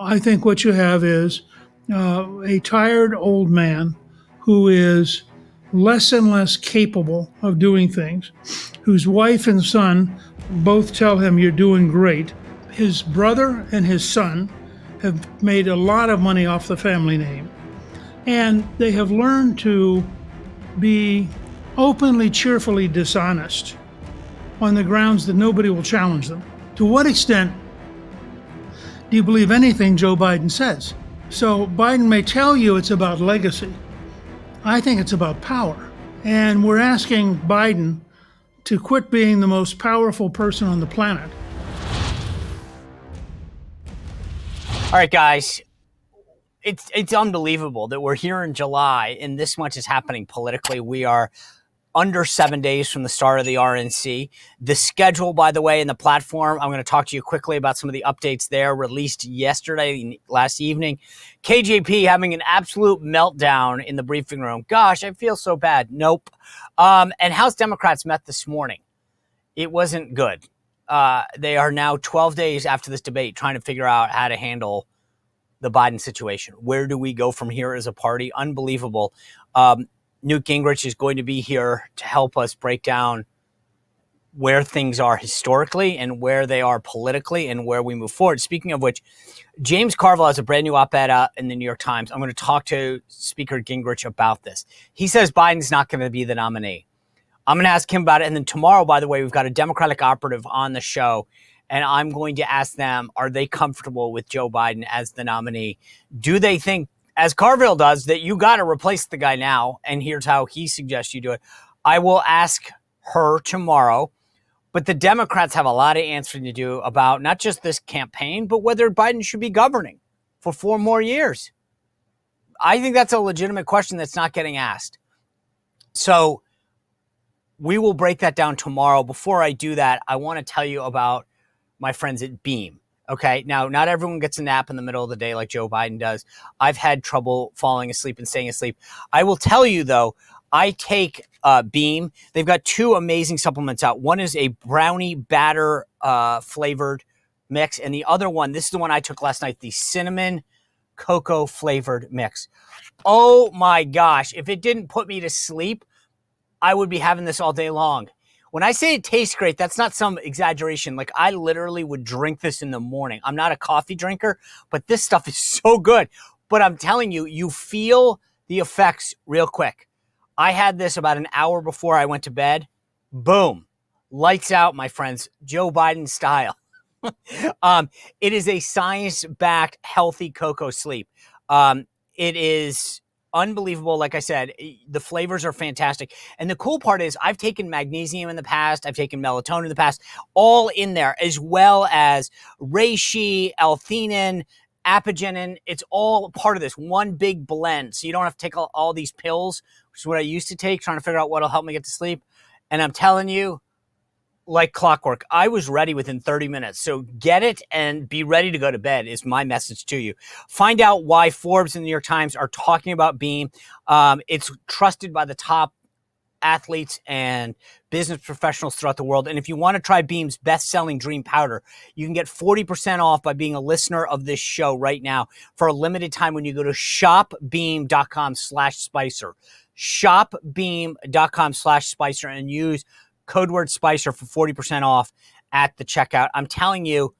I think what you have is a tired old man who is less and less capable of doing things, whose wife and son both tell him, "You're doing great." His brother and his son have made a lot of money off the family name, and they have learned to be openly, cheerfully dishonest on the grounds that nobody will challenge them. To what extent do you believe anything Joe Biden says? So Biden may tell you it's about legacy. I think it's about power. And we're asking Biden to quit being the most powerful person on the planet. All right, guys. It's unbelievable that we're here in July and this much is happening politically. We are under 7 days from the start of the RNC. The schedule, by the way, and the platform, I'm going to talk to you quickly about some of the updates there released yesterday, last evening. KJP having an absolute meltdown in the briefing room. Gosh, I feel so bad. Nope. And House Democrats met this morning. It wasn't good. They are now 12 days after this debate trying to figure out how to handle the Biden situation. Where do we go from here as a party? Unbelievable. Newt Gingrich is going to be here to help us break down where things are historically and where they are politically and where we move forward. Speaking of which, James Carville has a brand new op-ed in the New York Times. I'm going to talk to Speaker Gingrich about this. He says Biden's not going to be the nominee. I'm going to ask him about it. And then tomorrow, by the way, we've got a Democratic operative on the show, and I'm going to ask them, are they comfortable with Joe Biden as the nominee? Do they think, as Carville does, that you got to replace the guy now? And here's how he suggests you do it. I will ask her tomorrow. But the Democrats have a lot of answering to do about not just this campaign, but whether Biden should be governing for 4 more years. I think that's a legitimate question that's not getting asked. So we will break that down tomorrow. Before I do that, I want to tell you about my friends at Beam. Okay, now not everyone gets a nap in the middle of the day like Joe Biden does. I've had trouble falling asleep and staying asleep. I will tell you, though, I take Beam. They've got 2 amazing supplements out. One is a brownie batter flavored mix, and the other one, this is the one I took last night, the cinnamon cocoa flavored mix. Oh my gosh, if it didn't put me to sleep, I would be having this all day long. When I say it tastes great, that's not some exaggeration. Like, I literally would drink this in the morning. I'm not a coffee drinker, but this stuff is so good. But I'm telling you, you feel the effects real quick. I had this about an hour before I went to bed. Boom. Lights out, my friends. Joe Biden style. It is a science-backed, healthy cocoa sleep. It is unbelievable. Like I said, the flavors are fantastic. And the cool part is I've taken magnesium in the past. I've taken melatonin in the past, all in there, as well as reishi, L-theanine, apigenin. It's all part of this one big blend. So you don't have to take all these pills, which is what I used to take, trying to figure out what'll help me get to sleep. And I'm telling you, like clockwork, I was ready within 30 minutes. So get it and be ready to go to bed is my message to you. Find out why Forbes and the New York Times are talking about Beam. It's trusted by the top athletes and business professionals throughout the world. And if you want to try Beam's best-selling Dream Powder, you can get 40% off by being a listener of this show right now for a limited time when you go to shopbeam.com/Spicer. Shopbeam.com/Spicer and use code word Spicer for 40% off at the checkout. I'm telling you,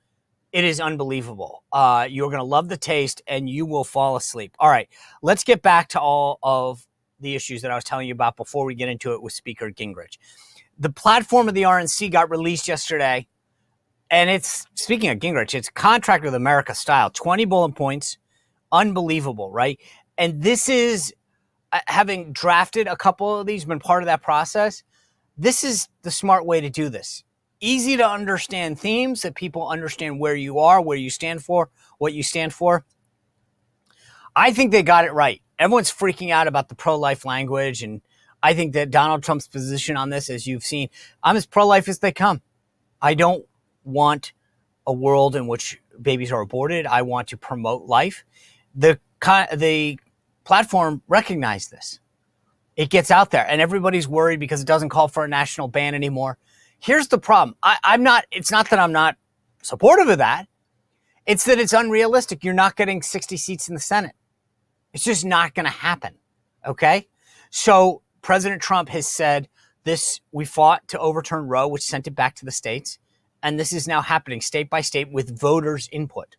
it is unbelievable. You're going to love the taste and you will fall asleep. All right, let's get back to all of the issues that I was telling you about before we get into it with Speaker Gingrich. The platform of the RNC got released yesterday, and it's, speaking of Gingrich, it's Contract with America style, 20 bullet points, unbelievable, right? And this is, having drafted a couple of these, been part of that process, this is the smart way to do this. Easy to understand themes that people understand where you are, where you stand for, what you stand for. I think they got it right. Everyone's freaking out about the pro-life language, and I think that Donald Trump's position on this, as you've seen, I'm as pro-life as they come. I don't want a world in which babies are aborted. I want to promote life. The platform recognized this. It gets out there, and everybody's worried because it doesn't call for a national ban anymore. Here's the problem. It's not that I'm not supportive of that. It's that it's unrealistic. You're not getting 60 seats in the Senate. It's just not going to happen. Okay? So President Trump has said this, we fought to overturn Roe, which sent it back to the states. And this is now happening state by state with voters' input.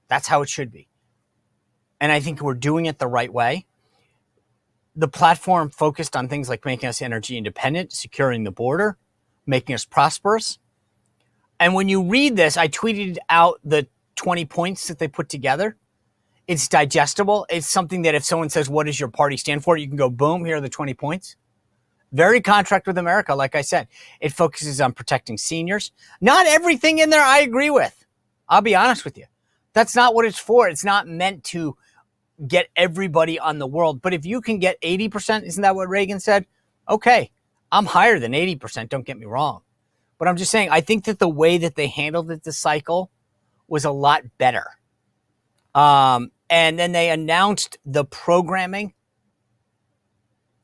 That's how it should be. And I think we're doing it the right way. The platform focused on things like making us energy independent, securing the border, making us prosperous. And when you read this, I tweeted out the 20 points that they put together. It's digestible. It's something that if someone says, what does your party stand for? You can go, boom, here are the 20 points. Very contract with America, like I said. It focuses on protecting seniors. Not everything in there I agree with. I'll be honest with you. That's not what it's for. It's not meant to get everybody on the world. But if you can get 80%, isn't that what Reagan said? Okay, I'm higher than 80%, don't get me wrong. But I'm just saying, I think that the way that they handled it this cycle was a lot better. And then they announced the programming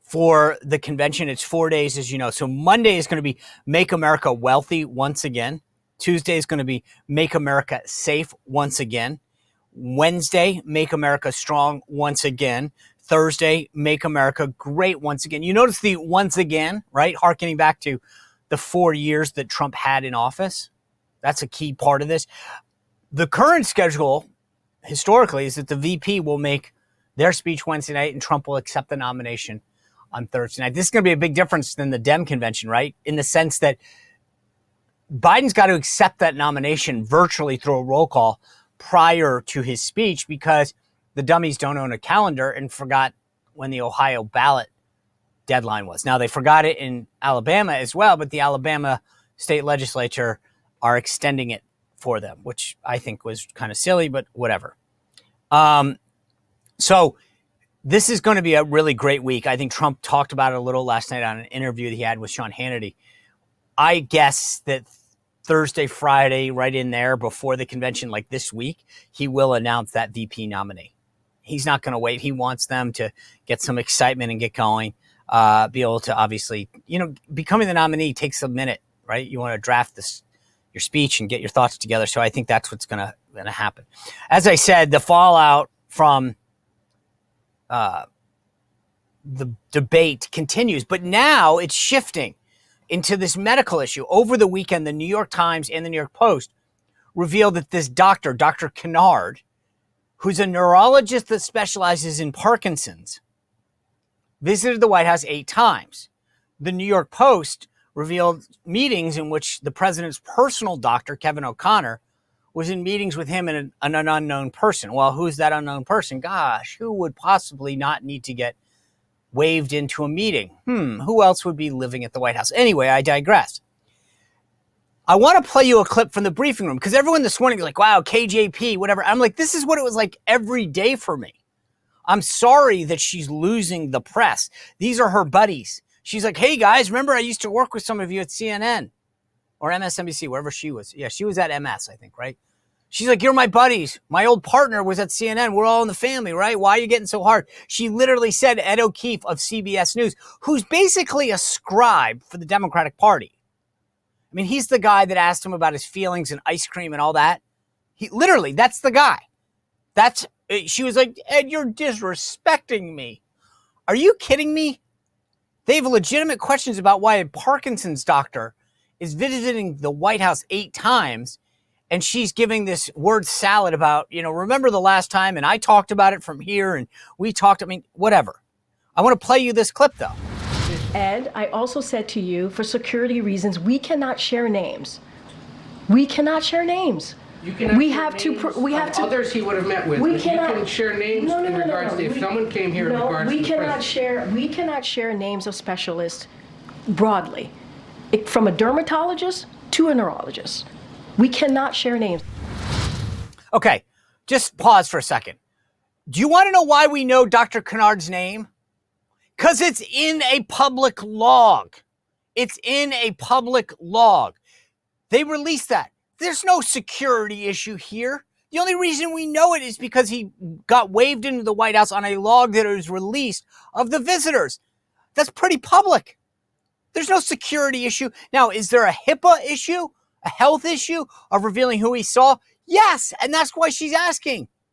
for the convention. It's 4 days, as you know. So Monday is going to be Make America Wealthy once again. Tuesday is going to be Make America Safe once again. Wednesday, Make America Strong once again. Thursday, Make America Great once again. You notice the once again, right? Harkening back to the 4 years that Trump had in office. That's a key part of this. The current schedule, historically, is that the VP will make their speech Wednesday night and Trump will accept the nomination on Thursday night. This is going to be a big difference than the Dem convention, right? In the sense that Biden's got to accept that nomination virtually through a roll call prior to his speech because the dummies don't own a calendar and forgot when the Ohio ballot deadline was. Now, they forgot it in Alabama as well, but the Alabama state legislature are extending it for them, which I think was kind of silly, but whatever. So this is going to be a really great week. I think Trump talked about it a little last night on an interview that he had with Sean Hannity. I guess that Thursday, Friday, right in there before the convention, like this week, he will announce that VP nominee. He's not going to wait. He wants them to get some excitement and get going, be able to obviously, becoming the nominee takes a minute, right? You want to draft your speech and get your thoughts together. So I think that's what's going to happen. As I said, the fallout from the debate continues, but now it's shifting into this medical issue. Over the weekend, the New York Times and the New York Post revealed that this doctor, Dr. Kennard, who's a neurologist that specializes in Parkinson's, visited the White House 8 times. The New York Post revealed meetings in which the president's personal doctor, Kevin O'Connor, was in meetings with him and an unknown person. Well, who's that unknown person? Gosh, who would possibly not need to get waved into a meeting? Who else would be living at the White House? Anyway, I digress. I want to play you a clip from the briefing room because everyone this morning is like, wow, KJP, whatever. I'm like, this is what it was like every day for me. I'm sorry that she's losing the press. These are her buddies. She's like, hey guys, remember I used to work with some of you at CNN or MSNBC, wherever she was. Yeah, she was at MS, I think, right? She's like, you're my buddies. My old partner was at CNN. We're all in the family, right? Why are you getting so hard? She literally said Ed O'Keefe of CBS News, who's basically a scribe for the Democratic Party. I mean, he's the guy that asked him about his feelings and ice cream and all that. That's the guy. She was like, Ed, you're disrespecting me. Are you kidding me? They have legitimate questions about why a Parkinson's doctor is visiting the White House 8 times. And she's giving this word salad about, remember the last time, and I talked about it from here, and whatever. I want to play you this clip, though. Ed, I also said to you, for security reasons, we cannot share names. We cannot share names. You cannot we share have names to. We have of to. others he would have met with. We but cannot. You can share names in regards to if someone came here in regards to the president. We cannot share names of specialists broadly, from a dermatologist to a neurologist. We cannot share names. Okay, just pause for a second. Do you want to know why we know Dr. Kennard's name? Because it's in a public log. It's in a public log. They released that. There's no security issue here. The only reason we know it is because he got waved into the White House on a log that was released of the visitors. That's pretty public. There's no security issue. Now, is there a HIPAA issue? A health issue of revealing who he saw? Yes, and that's why she's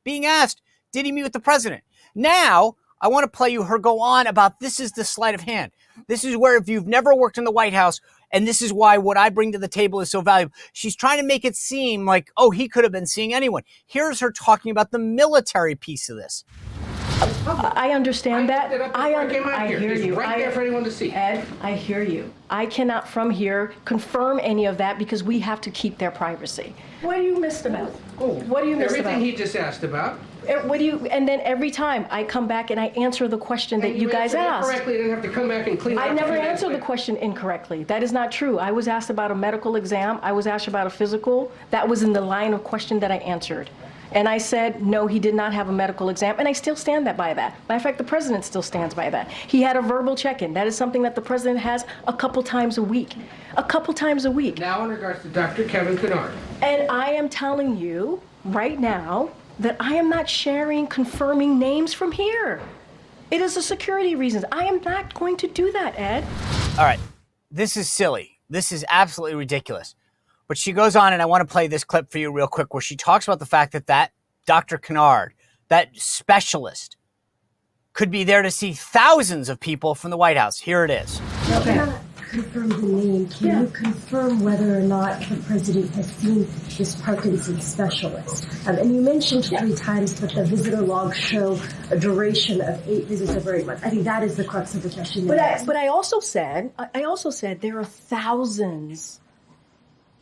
being asked, did he meet with the president? Now, I want to play you her go on about this is the sleight of hand. This is where if you've never worked in the White House, and this is why what I bring to the table is so valuable. She's trying to make it seem like, oh, he could have been seeing anyone. Here's her talking about the military piece of this. I understand that. I hear It's you. right there for anyone to see. Ed, I hear you. I cannot from here confirm any of that because we have to keep their privacy. What do you missed about? What do you miss about? Everything he just asked about. What do you? And then every time I come back and I answer the question that you guys asked. Correctly, you didn't have to come back and clean it up. I never answered the question incorrectly. That is not true. I was asked about a medical exam. I was asked about a physical. That was in the line of question that I answered. And I said, no, he did not have a medical exam, and I still stand by that. Matter of fact, the president still stands by that. He had a verbal check-in. That is something that the president has a couple times a week. A couple times a week. Now in regards to Dr. Kevin Kennard. And I am telling you right now that I am not sharing confirming names from here. It is a security reasons. I am not going to do that, Ed. All right, this is silly. This is absolutely ridiculous. But she goes on, and I want to play this clip for you real quick, where she talks about the fact that Dr. Kennard, that specialist, could be there to see thousands of people from the White House. Here it is. You cannot confirm the name. Can you confirm whether or not the president has seen this Parkinson specialist? And you mentioned 3 times that the visitor logs show a duration of 8 visits over 8 months. I think that is the crux of the question. But I also said there are thousands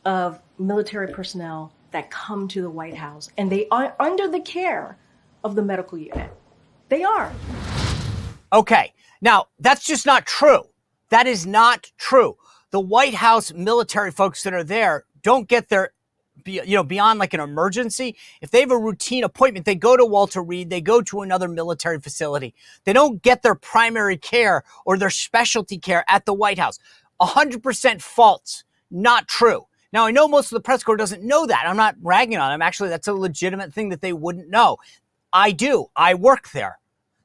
of military personnel that come to the White House, and they are under the care of the medical unit. They are. Okay. Now, that's just not true. That is not true. The White House military folks that are there don't get there, beyond like an emergency. If they have a routine appointment, they go to Walter Reed, they go to another military facility. They don't get their primary care or their specialty care at the White House. 100% false. Not true. Now, I know most of the press corps doesn't know that. I'm not ragging on them. Actually, that's a legitimate thing that they wouldn't know. I do. I work there.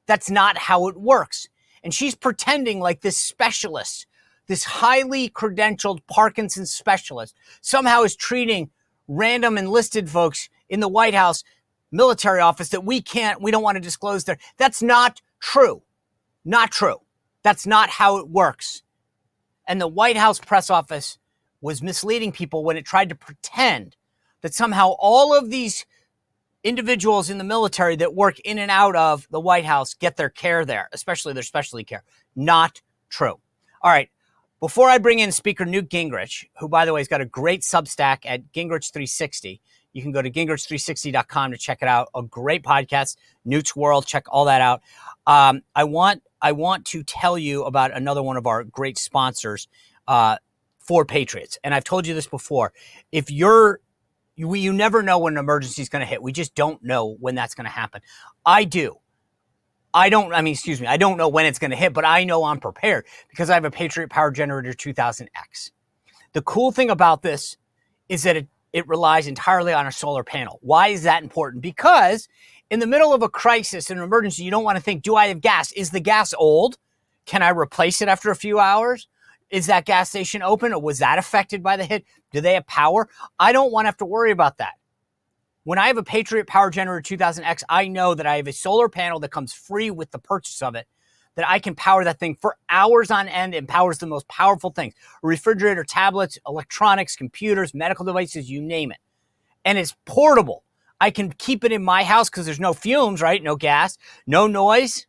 That's not how it works. And she's pretending like this specialist, this highly credentialed Parkinson specialist, somehow is treating random enlisted folks in the White House military office that we don't want to disclose there. That's not true. Not true. That's not how it works. And the White House press office was misleading people when it tried to pretend that somehow all of these individuals in the military that work in and out of the White House get their care there, especially their specialty care. Not true. All right. Before I bring in Speaker Newt Gingrich, who, by the way, has got a great Substack at Gingrich 360. You can go to gingrich360.com to check it out. A great podcast, Newt's World. Check all that out. I want to tell you about another one of our great sponsors, For Patriots. And I've told you this before. If you never know when an emergency is going to hit. We just don't know when that's going to happen. I do. I don't know when it's going to hit, but I know I'm prepared because I have a Patriot Power Generator 2000X. The cool thing about this is that it relies entirely on a solar panel. Why is that important? Because in the middle of a crisis, an emergency, you don't want to think, do I have gas? Is the gas old? Can I replace it after a few hours? Is that gas station open, or was that affected by the hit? Do they have power? I don't want to have to worry about that. When I have a Patriot Power Generator 2000X, I know that I have a solar panel that comes free with the purchase of it, that I can power that thing for hours on end and powers the most powerful things. A refrigerator, tablets, electronics, computers, medical devices, you name it. And it's portable. I can keep it in my house because there's no fumes, right? No gas, no noise.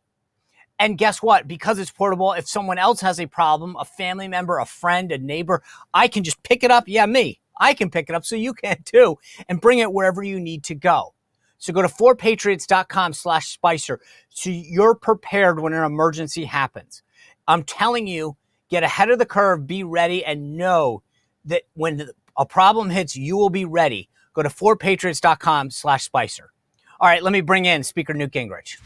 And guess what? Because it's portable, if someone else has a problem, a family member, a friend, a neighbor, I can just pick it up. Yeah, me. I can pick it up, so you can too, and bring it wherever you need to go. So go to 4patriots.com/Spicer so you're prepared when an emergency happens. I'm telling you, get ahead of the curve, be ready, and know that when a problem hits, you will be ready. Go to 4patriots.com/Spicer. All right, let me bring in Speaker Newt Gingrich.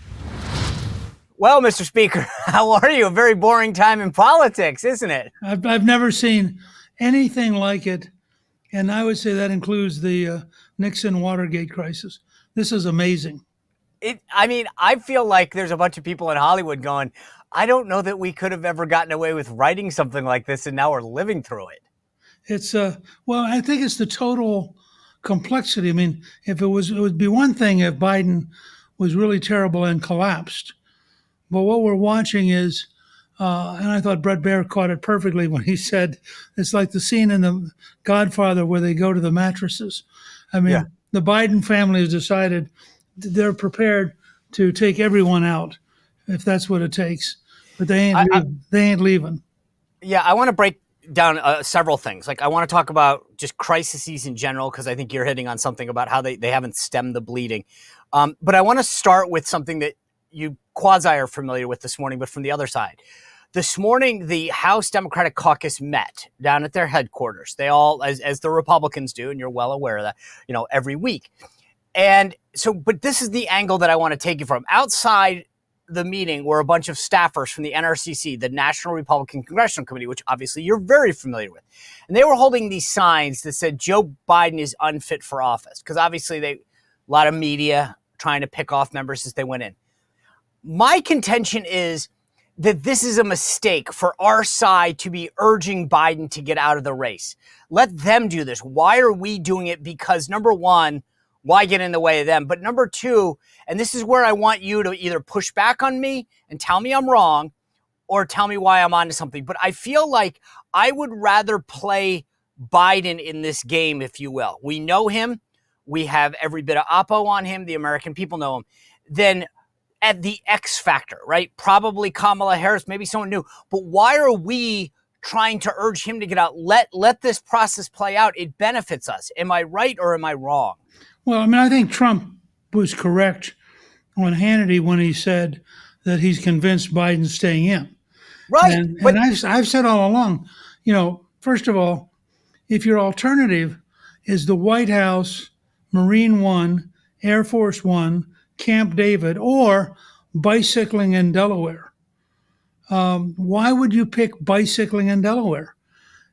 Well, Mr. Speaker, how are you? A very boring time in politics, isn't it? I've never seen anything like it. And I would say that includes the Nixon-Watergate crisis. This is amazing. I feel like there's a bunch of people in Hollywood going, I don't know that we could have ever gotten away with writing something like this, and now we're living through it. It's, well, I think it's the total complexity. I mean, if it would be one thing if Biden was really terrible and collapsed. But what we're watching is, and I thought Brett Baer caught it perfectly when he said it's like the scene in The Godfather where they go to the mattresses. I mean, the Biden family has decided they're prepared to take everyone out if that's what it takes, but they ain't leaving. Yeah, I want to break down several things. Like, I want to talk about just crises in general, because I think you're hitting on something about how they haven't stemmed the bleeding. But I want to start with something that you quasi are familiar with this morning, but from the other side. This morning, the House Democratic Caucus met down at their headquarters. They all, as the Republicans do, and you're well aware of that, every week. And so, but this is the angle that I want to take you from. Outside the meeting were a bunch of staffers from the NRCC, the National Republican Congressional Committee, which obviously you're very familiar with. And they were holding these signs that said Joe Biden is unfit for office, because obviously a lot of media trying to pick off members as they went in. My contention is that this is a mistake for our side to be urging Biden to get out of the race. Let them do this. Why are we doing it? Because number one, why get in the way of them? But number two, and this is where I want you to either push back on me and tell me I'm wrong, or tell me why I'm onto something. But I feel like I would rather play Biden in this game, if you will. We know him. We have every bit of oppo on him. The American people know him. Then at the X factor, right? Probably Kamala Harris, maybe someone new. But why are we trying to urge him to get out? Let this process play out. It benefits us. Am I right or am I wrong? Well, I mean, I think Trump was correct on Hannity when he said that he's convinced Biden's staying in. Right. And I've said all along, first of all, if your alternative is the White House, Marine One, Air Force One, Camp David, or bicycling in Delaware, why would you pick bicycling in Delaware?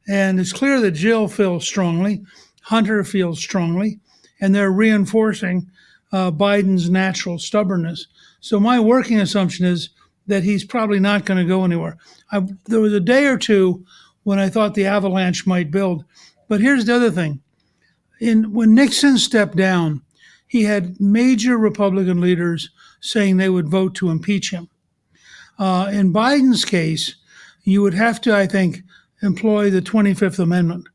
And it's clear that Jill feels strongly, Hunter feels strongly, and they're reinforcing Biden's natural stubbornness. So my working assumption is that he's probably not going to go anywhere. There was a day or two when I thought the avalanche might build. But here's the other thing. When Nixon stepped down, he had major Republican leaders saying they would vote to impeach him. In Biden's case, you would have to, I think, employ the 25th Amendment.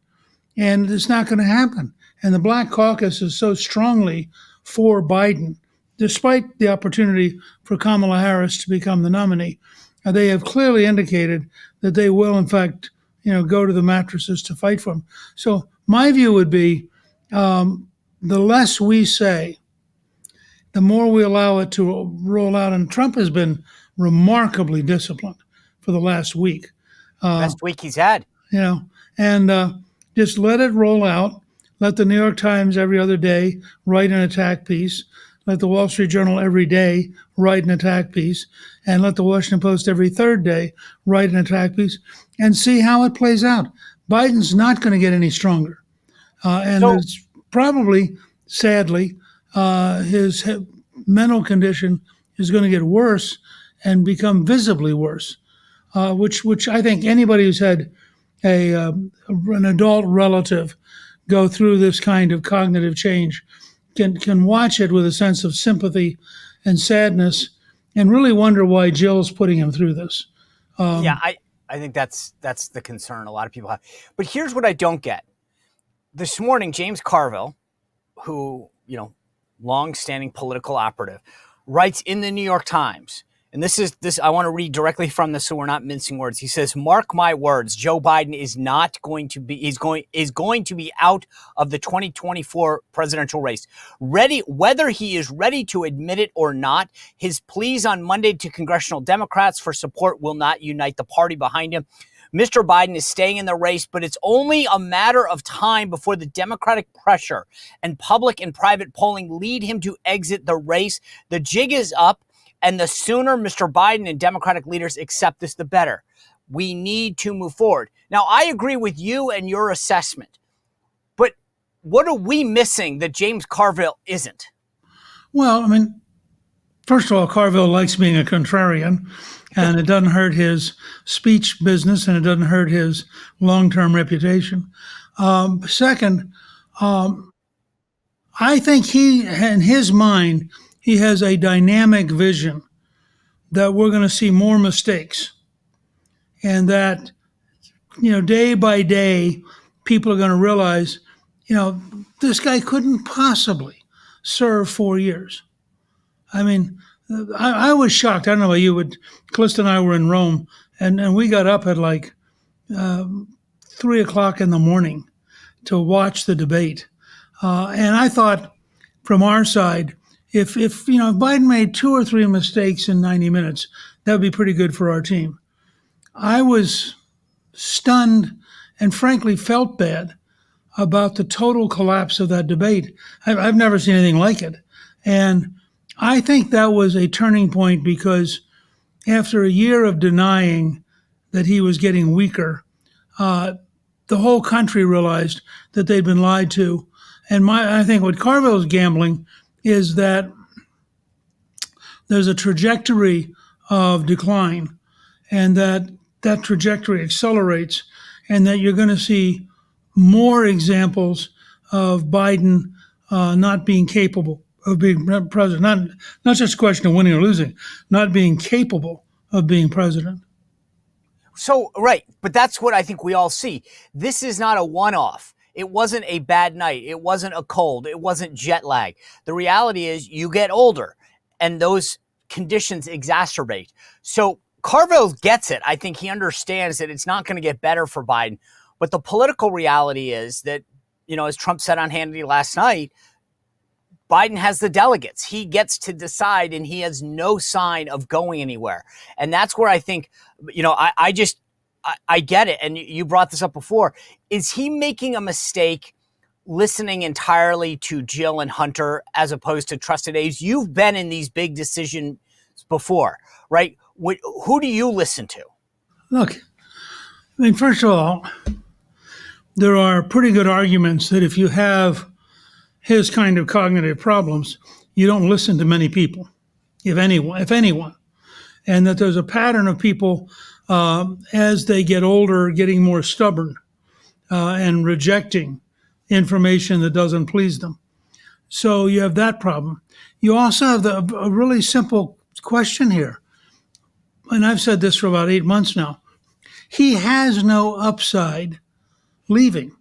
And it's not going to happen. And the Black Caucus is so strongly for Biden, despite the opportunity for Kamala Harris to become the nominee. They have clearly indicated that they will, in fact, go to the mattresses to fight for him. So my view would be the less we say, the more we allow it to roll out. And Trump has been remarkably disciplined for the last week. Best week he's had. And just let it roll out. Let the New York Times every other day write an attack piece. Let the Wall Street Journal every day write an attack piece. And let the Washington Post every third day write an attack piece. And see how it plays out. Biden's not going to get any stronger. And it's probably, sadly, his mental condition is going to get worse and become visibly worse, which I think anybody who's had an adult relative go through this kind of cognitive change can watch it with a sense of sympathy and sadness and really wonder why Jill's putting him through this. I think that's the concern a lot of people have. But here's what I don't get. This morning, James Carville, who, long-standing political operative, writes in the New York Times, and this I want to read directly from this so we're not mincing words. He says, "Mark my words, Joe Biden is not going to be is going to be out of the 2024 presidential race. Whether he is ready to admit it or not, his pleas on Monday to congressional Democrats for support will not unite the party behind him. Mr. Biden is staying in the race, but it's only a matter of time before the Democratic pressure and public and private polling lead him to exit the race. The jig is up, and the sooner Mr. Biden and Democratic leaders accept this, the better. We need to move forward." Now, I agree with you and your assessment, but what are we missing that James Carville isn't? Well, I mean, first of all, Carville likes being a contrarian, and it doesn't hurt his speech business, and it doesn't hurt his long-term reputation. Second, I think he, in his mind, he has a dynamic vision that we're going to see more mistakes, and that, day by day, people are going to realize, this guy couldn't possibly serve 4 years. I mean, I was shocked. I don't know about you, but Calista and I were in Rome, and we got up at like 3 o'clock in the morning to watch the debate. And I thought, from our side, if Biden made 2 or 3 mistakes in 90 minutes, that would be pretty good for our team. I was stunned and frankly felt bad about the total collapse of that debate. I've never seen anything like it. And I think that was a turning point, because after a year of denying that he was getting weaker, the whole country realized that they'd been lied to. And I think what Carville's gambling is that there's a trajectory of decline, and that trajectory accelerates, and that you're going to see more examples of Biden not being capable of being president. Not just a question of winning or losing, not being capable of being president. So, right. But that's what I think we all see. This is not a one-off. It wasn't a bad night. It wasn't a cold. It wasn't jet lag. The reality is you get older and those conditions exacerbate. So Carville gets it. I think he understands that it's not going to get better for Biden. But the political reality is that, as Trump said on Hannity last night, Biden has the delegates. He gets to decide, and he has no sign of going anywhere. And that's where I think, I get it. And you brought this up before. Is he making a mistake listening entirely to Jill and Hunter as opposed to trusted aides? You've been in these big decisions before, right? Who do you listen to? Look, first of all, there are pretty good arguments that if you have his kind of cognitive problems, you don't listen to many people, if anyone, and that there's a pattern of people as they get older getting more stubborn and rejecting information that doesn't please them. So you have that problem. You also have a really simple question here, and I've said this for about 8 months now. He has no upside leaving.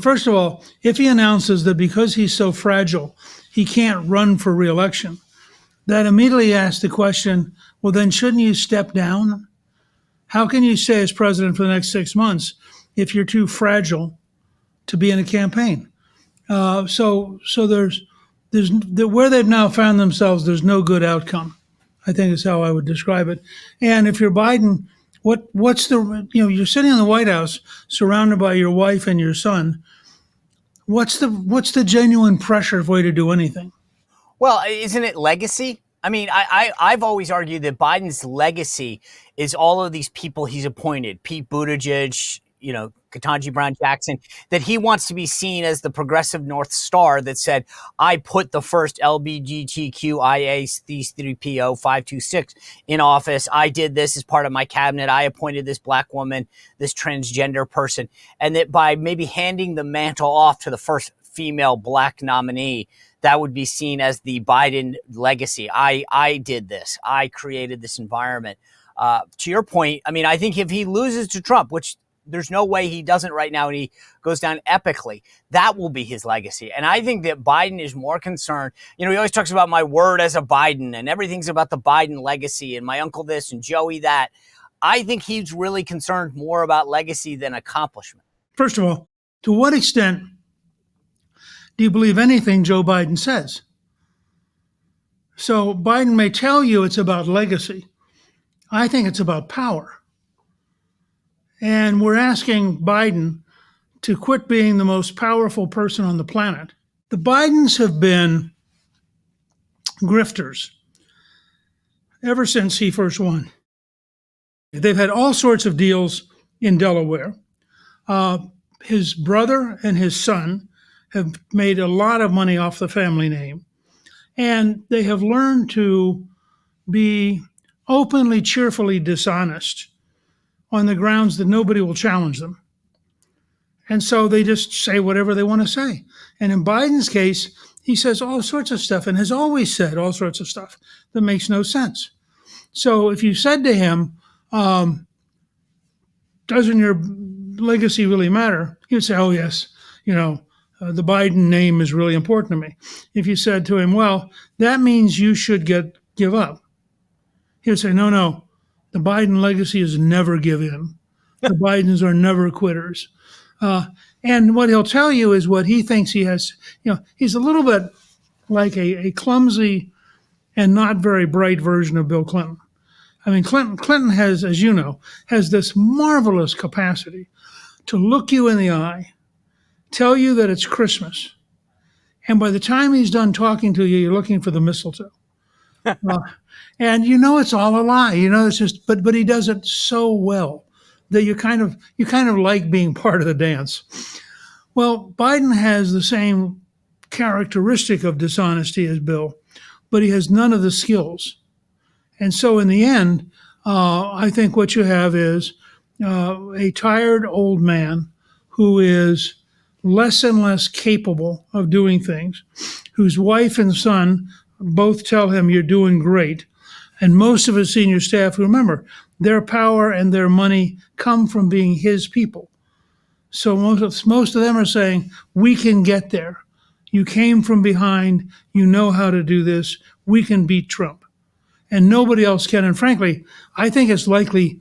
First of all, if he announces that because he's so fragile, he can't run for re-election, that immediately asks the question, well, then shouldn't you step down? How can you stay as president for the next 6 months if you're too fragile to be in a campaign? So there's where they've now found themselves, there's no good outcome, I think is how I would describe it. And if you're Biden, what's you're sitting in the White House surrounded by your wife and your son. What's the genuine pressure way to do anything? Well, isn't it legacy? I've always argued that Biden's legacy is all of these people he's appointed, Pete Buttigieg, Ketanji Brown Jackson, that he wants to be seen as the progressive North Star that said, I put the first LGBTQIA C3PO 526 in office. I did this as part of my cabinet. I appointed this black woman, this transgender person. And that by maybe handing the mantle off to the first female black nominee, that would be seen as the Biden legacy. I did this. I created this environment. To your point, I think if he loses to Trump, which there's no way he doesn't right now, and he goes down epically, that will be his legacy. And I think that Biden is more concerned. He always talks about my word as a Biden, and everything's about the Biden legacy, and my uncle this and Joey that. I think he's really concerned more about legacy than accomplishment. First of all, to what extent do you believe anything Joe Biden says? So Biden may tell you it's about legacy. I think it's about power. And we're asking Biden to quit being the most powerful person on the planet. The Bidens have been grifters ever since he first won. They've had all sorts of deals in Delaware. His brother and his son have made a lot of money off the family name. And they have learned to be openly, cheerfully dishonest on the grounds that nobody will challenge them. And so they just say whatever they want to say. And in Biden's case, he says all sorts of stuff and has always said all sorts of stuff that makes no sense. So if you said to him, doesn't your legacy really matter? He would say, oh, yes, the Biden name is really important to me. If you said to him, well, that means you should give up. He would say, no, the Biden legacy is never give in. The Bidens are never quitters. And what he'll tell you is what he thinks he has. He's a little bit like a clumsy and not very bright version of Bill Clinton. I mean, Clinton has, as you know, has this marvelous capacity to look you in the eye, tell you that it's Christmas, and by the time he's done talking to you, you're looking for the mistletoe. And it's all a lie. It's just, but he does it so well that you kind of like being part of the dance. Well, Biden has the same characteristic of dishonesty as Bill, but he has none of the skills. And so in the end, I think what you have is a tired old man who is less and less capable of doing things, whose wife and son both tell him you're doing great. And most of his senior staff, remember, their power and their money come from being his people. So most of them are saying, we can get there. You came from behind. You know how to do this. We can beat Trump. And nobody else can. And frankly, I think it's likely,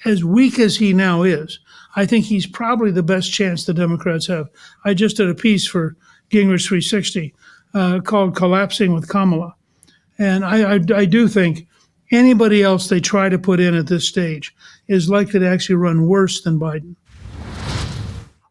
as weak as he now is, I think he's probably the best chance the Democrats have. I just did a piece for Gingrich 360 called Collapsing with Kamala. And I do think anybody else they try to put in at this stage is likely to actually run worse than Biden.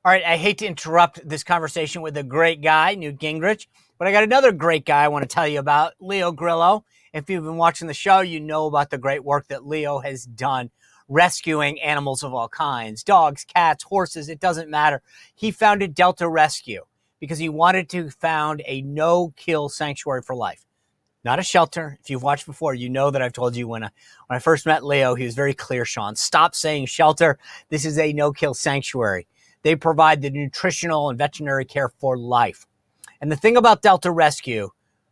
All right, I hate to interrupt this conversation with a great guy, Newt Gingrich, but I got another great guy I want to tell you about, Leo Grillo. If you've been watching the show, you know about the great work that Leo has done rescuing animals of all kinds, dogs, cats, horses, it doesn't matter. He founded Delta Rescue because he wanted to found a no-kill sanctuary for life. Not a shelter. If you've watched before, you know that I've told you when I first met Leo, he was very clear, Sean. Stop saying shelter. This is a no-kill sanctuary. They provide the nutritional and veterinary care for life. And the thing about Delta Rescue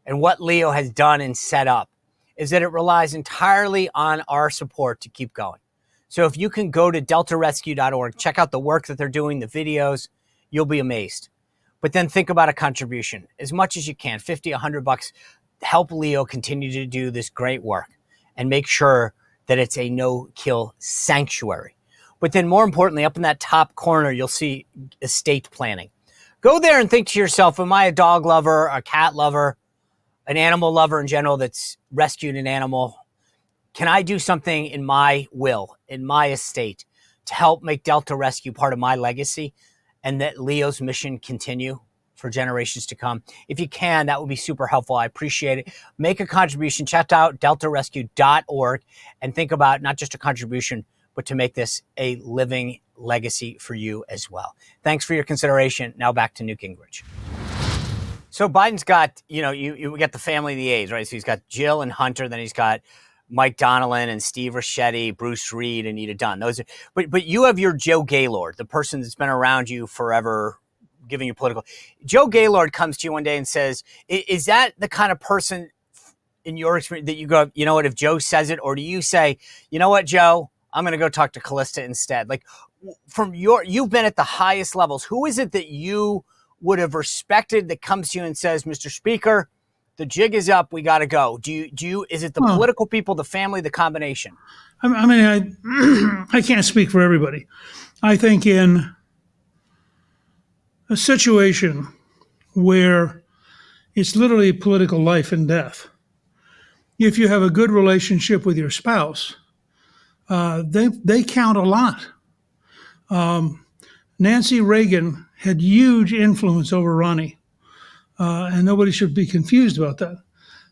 and what Leo has done and set up is that it relies entirely on our support to keep going. So if you can go to deltarescue.org, check out the work that they're doing, the videos, you'll be amazed. But then think about a contribution, as much as you can, $50, $100, help Leo continue to do this great work and make sure that it's a no-kill sanctuary. But then more importantly, up in that top corner, you'll see estate planning. Go there and think to yourself, am I a dog lover, a cat lover, an animal lover in general that's rescued an animal? Can I do something in my will, in my estate, to help make Delta Rescue part of my legacy and that Leo's mission continue for generations to come? If you can, that would be super helpful. I appreciate it. Make a contribution. Check out deltarescue.org and think about not just a contribution, but to make this a living legacy for you as well. Thanks for your consideration. Now back to Newt Gingrich. So Biden's got, you get the family of the A's, right? So he's got Jill and Hunter, then he's got Mike Donnellan and Steve Ricchetti, Bruce Reed, and Anita Dunn. But you have your Joe Gaylord, the person that's been around you forever, giving you political. Joe Gaylord comes to you one day and says, is that the kind of person in your experience that you go, you know what, if Joe says it, or do you say, you know what, Joe, I'm going to go talk to Callista instead? Like, you've been at the highest levels. Who is it that you would have respected that comes to you and says, Mr. Speaker, the jig is up, we got to go? Is it the political people, the family, the combination? I mean, I can't speak for everybody. I think in a situation where it's literally political life and death, if you have a good relationship with your spouse, they count a lot. Nancy Reagan had huge influence over Ronnie, and nobody should be confused about that.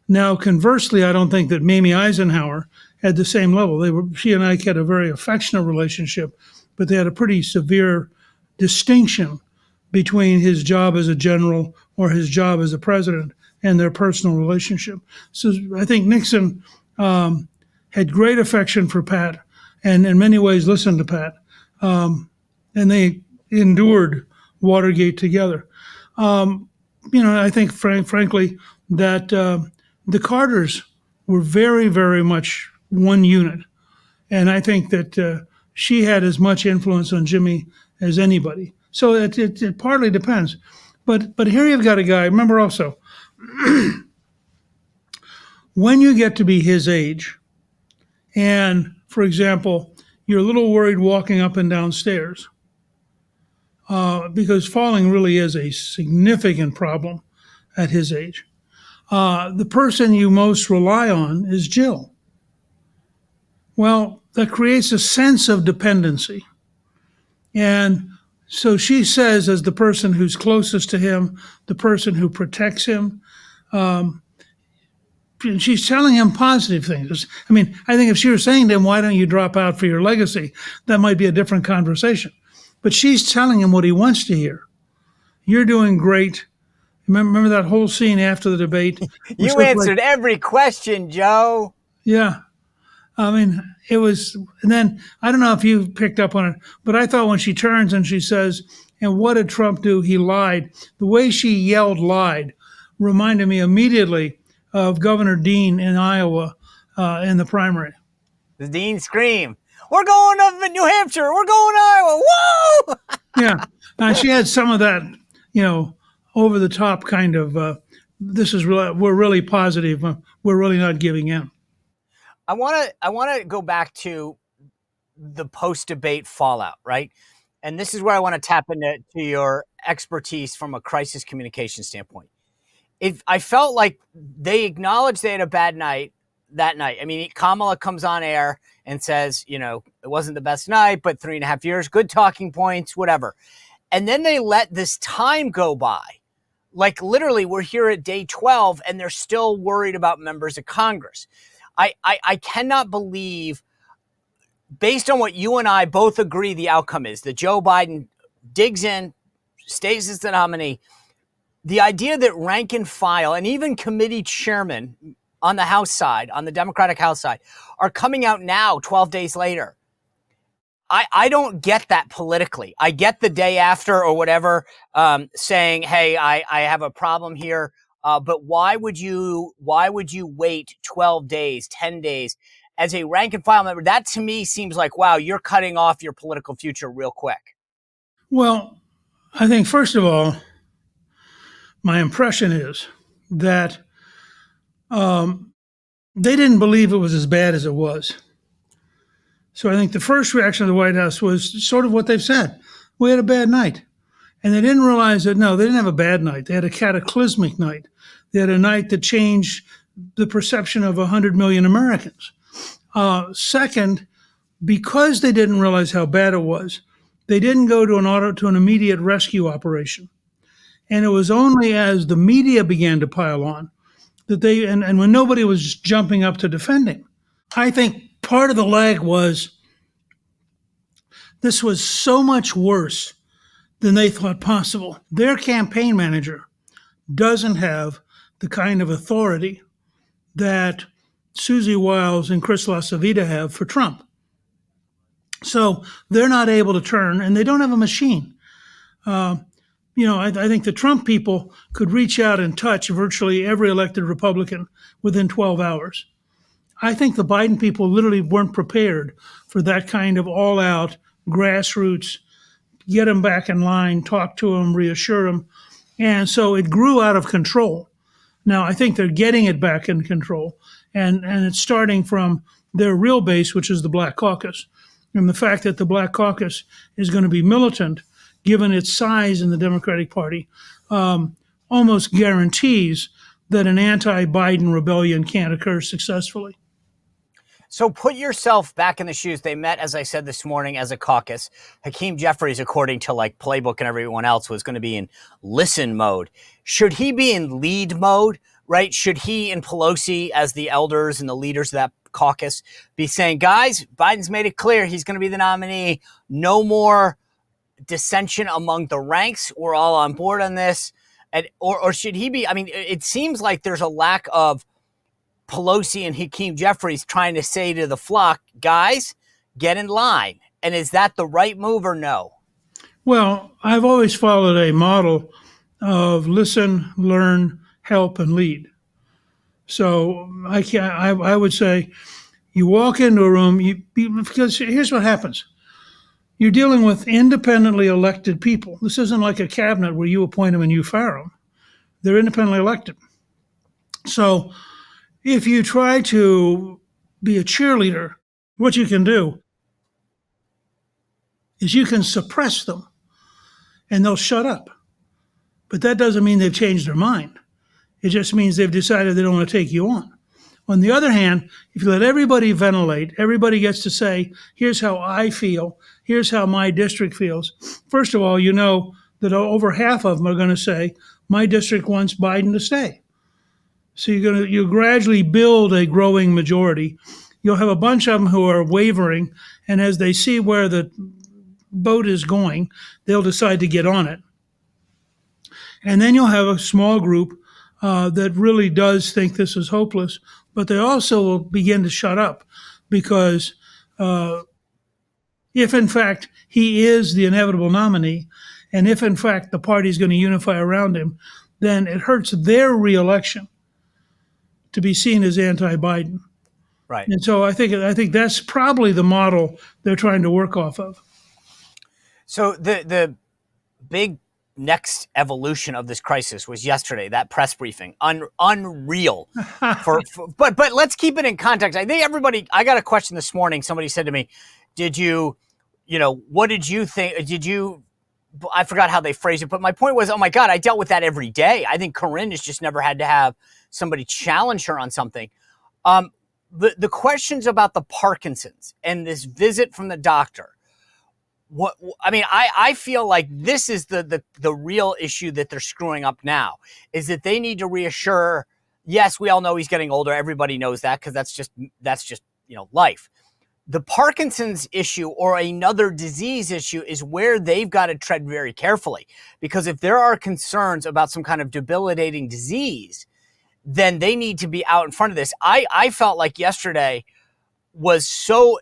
Now, conversely, I don't think that Mamie Eisenhower had the same level. She and Ike had a very affectionate relationship, but they had a pretty severe distinction between his job as a general or his job as a president and their personal relationship. So I think Nixon had great affection for Pat and in many ways listened to Pat. And they endured Watergate together. I think, frankly, that the Carters were very, very much one unit. And I think that she had as much influence on Jimmy as anybody. So it partly depends. But here you've got a guy, remember also, when you get to be his age, and for example, you're a little worried walking up and down stairs, because falling really is a significant problem at his age. The person you most rely on is Jill. Well, that creates a sense of dependency. And so she says, as the person who's closest to him, the person who protects him, and she's telling him positive things. I mean, I think if she were saying to him, why don't you drop out for your legacy, that might be a different conversation. But she's telling him what he wants to hear. You're doing great. Remember that whole scene after the debate? You answered every question, Joe. Yeah. I mean, it was, and then I don't know if you picked up on it, but I thought when she turns and she says, and what did Trump do? He lied. The way she yelled lied reminded me immediately of Governor Dean in Iowa in the primary. The Dean scream, we're going up in New Hampshire. We're going to Iowa. Whoa! Yeah. She had some of that, over the top kind of, we're really positive. We're really not giving in. I want to go back to the post-debate fallout, right? And this is where I want to tap into your expertise from a crisis communication standpoint. I felt like they acknowledged they had a bad night that night. I mean, Kamala comes on air and says, it wasn't the best night, but 3.5 years, good talking points, whatever. And then they let this time go by. Like literally, we're here at day 12 and they're still worried about members of Congress. I cannot believe, based on what you and I both agree the outcome is, that Joe Biden digs in, stays as the nominee, the idea that rank and file and even committee chairmen on the House side, on the Democratic House side, are coming out now, 12 days later. I don't get that politically. I get the day after or whatever saying, hey, I have a problem here. But why would you wait 12 days, 10 days as a rank and file member? That to me seems like, wow, you're cutting off your political future real quick. Well, I think, first of all, my impression is that they didn't believe it was as bad as it was. So I think the first reaction of the White House was sort of what they've said. We had a bad night. And they didn't realize that, no, they didn't have a bad night. They had a cataclysmic night. They had a night that changed the perception of 100 million Americans. Second, because they didn't realize how bad it was, they didn't go to an immediate rescue operation. And it was only as the media began to pile on that and when nobody was jumping up to defend him. I think part of the lag was this was so much worse than they thought possible. Their campaign manager doesn't have the kind of authority that Susie Wiles and Chris LaCivita have for Trump. So they're not able to turn, and they don't have a machine. I think the Trump people could reach out and touch virtually every elected Republican within 12 hours. I think the Biden people literally weren't prepared for that kind of all-out grassroots, get them back in line, talk to them, reassure them. And so it grew out of control. Now, I think they're getting it back in control. And it's starting from their real base, which is the Black Caucus. And the fact that the Black Caucus is going to be militant, given its size in the Democratic Party, almost guarantees that an anti-Biden rebellion can't occur successfully. So put yourself back in the shoes. They met, as I said this morning, as a caucus. Hakeem Jeffries, according to like Playbook and everyone else, was going to be in listen mode. Should he be in lead mode, right? Should he and Pelosi, as the elders and the leaders of that caucus, be saying, guys, Biden's made it clear he's going to be the nominee. No more dissension among the ranks. We're all on board on this. Or should he be? I mean, it seems like there's a lack of Pelosi and Hakeem Jeffries trying to say to the flock, guys, get in line. And is that the right move or no? Well, I've always followed a model of listen, learn, help, and lead. So I would say you walk into a room, because here's what happens. You're dealing with independently elected people. This isn't like a cabinet where you appoint them and you fire them. They're independently elected. So if you try to be a cheerleader, what you can do is you can suppress them and they'll shut up. But that doesn't mean they've changed their mind. It just means they've decided they don't want to take you on. On the other hand, if you let everybody ventilate, everybody gets to say, here's how I feel, here's how my district feels. First of all, you know that over half of them are going to say, my district wants Biden to stay. So you gradually build a growing majority. You'll have a bunch of them who are wavering, and as they see where the boat is going, they'll decide to get on it. And then you'll have a small group that really does think this is hopeless, but they also will begin to shut up because if in fact he is the inevitable nominee, and if in fact the party is going to unify around him, then it hurts their reelection to be seen as anti-Biden. Right. And so I think that's probably the model they're trying to work off of. So the big next evolution of this crisis was yesterday, that press briefing. Unreal. But let's keep it in context. I think I got a question this morning. Somebody said to me, what did you think? I forgot how they phrased it, but my point was, oh my God, I dealt with that every day. I think Karine has just never had to have somebody challenge her on something. The questions about the Parkinson's and this visit from the doctor. I feel like this is the real issue that they're screwing up now, is that they need to reassure. Yes, we all know he's getting older. Everybody knows that because that's just life. The Parkinson's issue or another disease issue is where they've got to tread very carefully, because if there are concerns about some kind of debilitating disease, then they need to be out in front of this. I felt like yesterday was so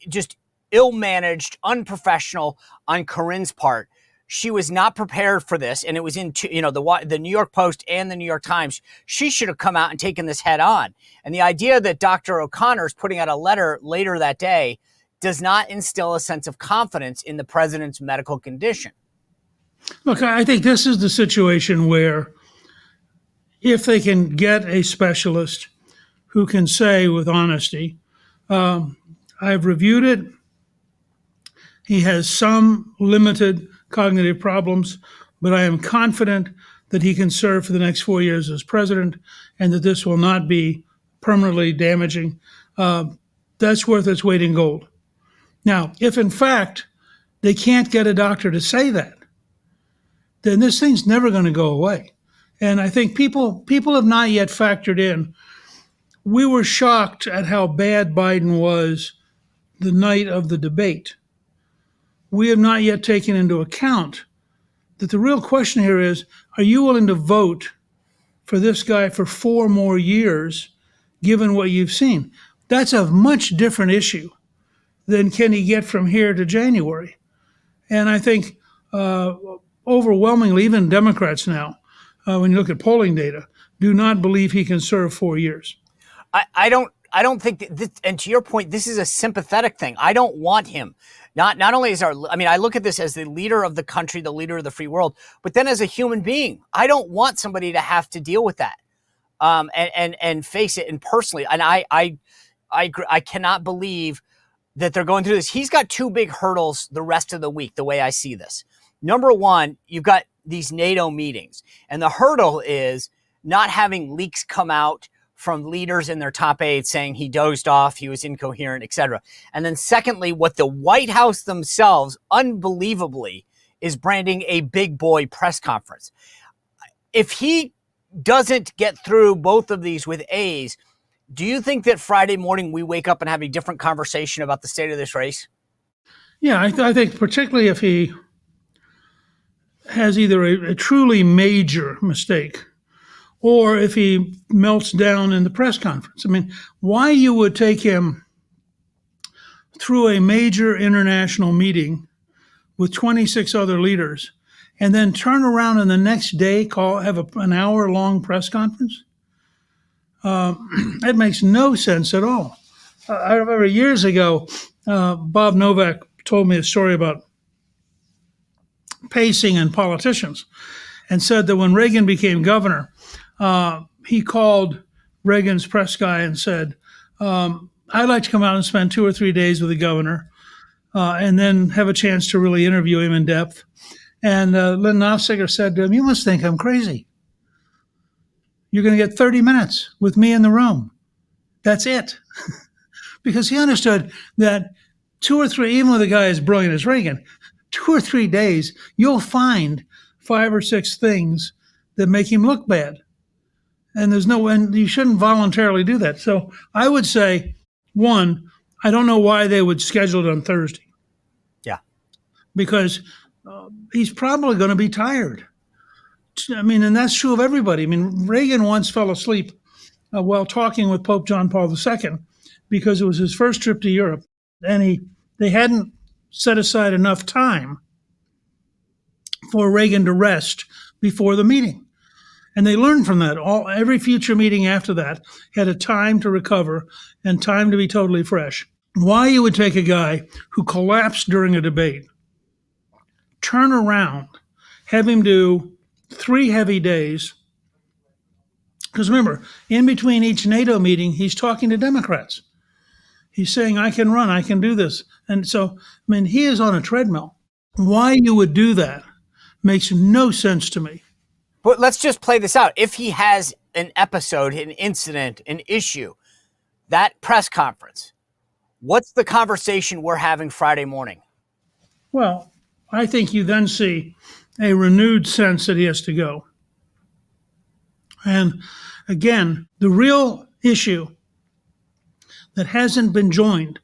just ill-managed, unprofessional on Karine's part. She was not prepared for this, and it was in the New York Post and the New York Times. She should have come out and taken this head on. And the idea that Dr. O'Connor is putting out a letter later that day does not instill a sense of confidence in the president's medical condition. Look, I think this is the situation where if they can get a specialist who can say with honesty, I've reviewed it. He has some limited cognitive problems, but I am confident that he can serve for the next 4 years as president and that this will not be permanently damaging. That's worth its weight in gold. Now, if in fact they can't get a doctor to say that, then this thing's never going to go away. And I think people have not yet factored in. We were shocked at how bad Biden was the night of the debate. We have not yet taken into account that the real question here is, are you willing to vote for this guy for 4 more years, given what you've seen? That's a much different issue than can he get from here to January. And I think overwhelmingly, even Democrats now, when you look at polling data, do not believe he can serve 4 years. I don't think that this, and to your point, this is a sympathetic thing. I don't want him. Not only is I look at this as the leader of the country, the leader of the free world, but then as a human being, I don't want somebody to have to deal with that, and face it. And personally, and I cannot believe that they're going through this. He's got 2 big hurdles the rest of the week, the way I see this. Number one, you've got these NATO meetings, and the hurdle is not having leaks come out from leaders in their top aides saying he dozed off, he was incoherent, etc. And then secondly, what the White House themselves, unbelievably, is branding a big boy press conference. If he doesn't get through both of these with A's, do you think that Friday morning we wake up and have a different conversation about the state of this race? Yeah, I think particularly if he has either a truly major mistake or if he melts down in the press conference. I mean, why you would take him through a major international meeting with 26 other leaders and then turn around and the next day have an hour-long press conference? That makes no sense at all. I remember years ago, Bob Novak told me a story about pacing and politicians and said that when Reagan became governor, he called Reagan's press guy and said, I'd like to come out and spend 2 or 3 days with the governor and then have a chance to really interview him in depth. And Lynn Nofziger said to him, you must think I'm crazy. You're going to get 30 minutes with me in the room. That's it. Because he understood that 2 or 3, even with a guy as brilliant as Reagan, 2 or 3 days, you'll find 5 or 6 things that make him look bad. And you shouldn't voluntarily do that. So I would say, one, I don't know why they would schedule it on Thursday. Yeah. Because he's probably going to be tired. I mean, and that's true of everybody. I mean, Reagan once fell asleep while talking with Pope John Paul II because it was his first trip to Europe. And they hadn't set aside enough time for Reagan to rest before the meeting. And they learned from that. Every future meeting after that had a time to recover and time to be totally fresh. Why you would take a guy who collapsed during a debate, turn around, have him do 3 heavy days. Because remember, in between each NATO meeting, he's talking to Democrats. He's saying, I can run, I can do this. And so, I mean, he is on a treadmill. Why you would do that makes no sense to me. But let's just play this out. If he has an episode, an incident, an issue, that press conference, what's the conversation we're having Friday morning? Well, I think you then see a renewed sense that he has to go. And again, the real issue that hasn't been joined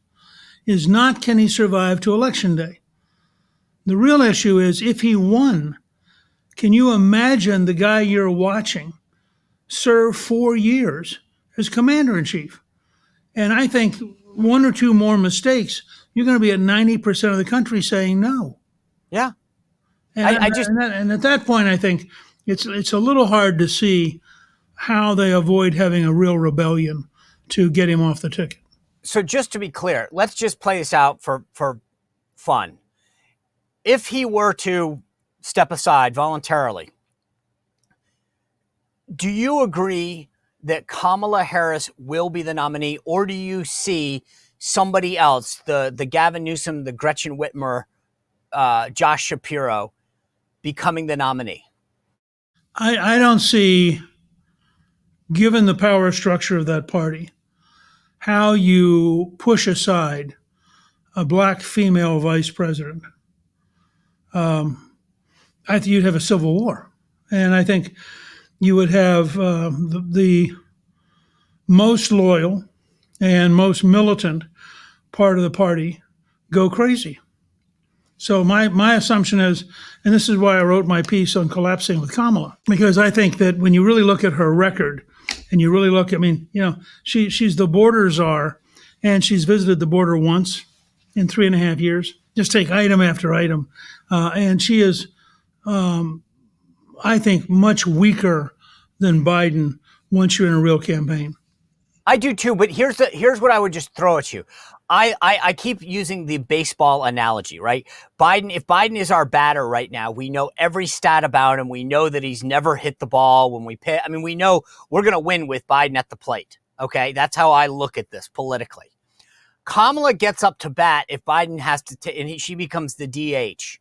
is not can he survive to Election Day. The real issue is if he won, can you imagine the guy you're watching serve 4 years as commander-in-chief? And I think 1 or 2 more mistakes, you're going to be at 90% of the country saying no. Yeah. And at that point, I think it's a little hard to see how they avoid having a real rebellion to get him off the ticket. So just to be clear, let's just play this out for fun. If he were to step aside voluntarily, do you agree that Kamala Harris will be the nominee, or do you see somebody else, the Gavin Newsom, the Gretchen Whitmer, Josh Shapiro, becoming the nominee? I don't see, given the power structure of that party, how you push aside a black female vice president. I think you'd have a civil war. And I think you would have the most loyal and most militant part of the party go crazy. So my assumption is, and this is why I wrote my piece on collapsing with Kamala, because I think that when you really look at her record and you really look, I mean, you know, she's the border czar and she's visited the border once in 3.5 years. Just take item after item. And she is, I think, much weaker than Biden once you're in a real campaign. I do too, but here's what I would just throw at you. I keep using the baseball analogy, right? If Biden is our batter right now, we know every stat about him. We know that he's never hit the ball when we pitch. I mean, we know we're going to win with Biden at the plate. Okay, that's how I look at this politically. Kamala gets up to bat if Biden has to, and she becomes the DH.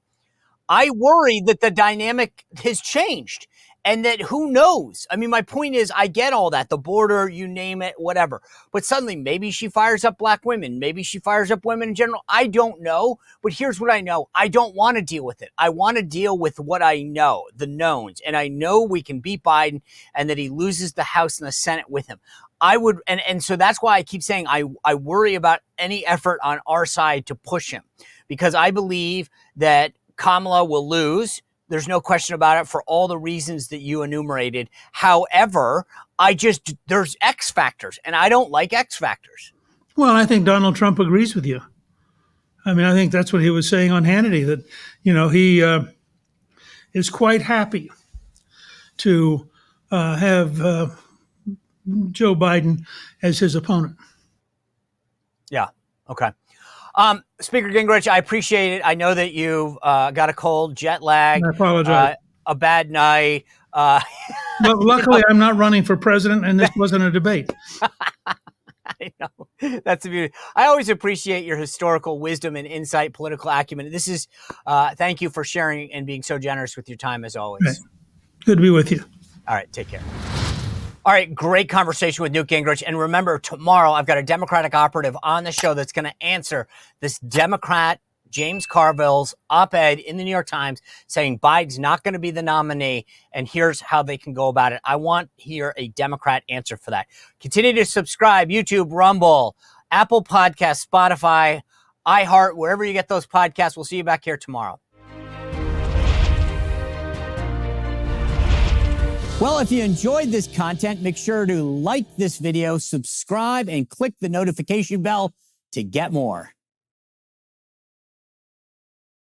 I worry that the dynamic has changed. And that who knows? I mean, my point is, I get all that, the border, you name it, whatever. But suddenly, maybe she fires up black women. Maybe she fires up women in general. I don't know. But here's what I know. I don't want to deal with it. I want to deal with what I know, the knowns. And I know we can beat Biden and that he loses the House and the Senate with him. I would, and so that's why I keep saying I worry about any effort on our side to push him. Because I believe that Kamala will lose. There's no question about it for all the reasons that you enumerated. However, there's X factors, and I don't like X factors. Well, I think Donald Trump agrees with you. I mean, I think that's what he was saying on Hannity, that, he is quite happy to have Joe Biden as his opponent. Yeah. Okay. Speaker Gingrich, I appreciate it. I know that you've got a cold, jet lag, I apologize. A bad night. But luckily, I'm not running for president, and this wasn't a debate. I know. That's the beauty. I always appreciate your historical wisdom and insight, political acumen. This is, thank you for sharing and being so generous with your time as always. Right. Good to be with you. All right. Take care. All right. Great conversation with Newt Gingrich. And remember, tomorrow I've got a Democratic operative on the show that's going to answer this Democrat James Carville's op-ed in the New York Times saying Biden's not going to be the nominee, and here's how they can go about it. I want to hear a Democrat answer for that. Continue to subscribe, YouTube, Rumble, Apple Podcasts, Spotify, iHeart, wherever you get those podcasts. We'll see you back here tomorrow. Well, if you enjoyed this content, make sure to like this video, subscribe, and click the notification bell to get more.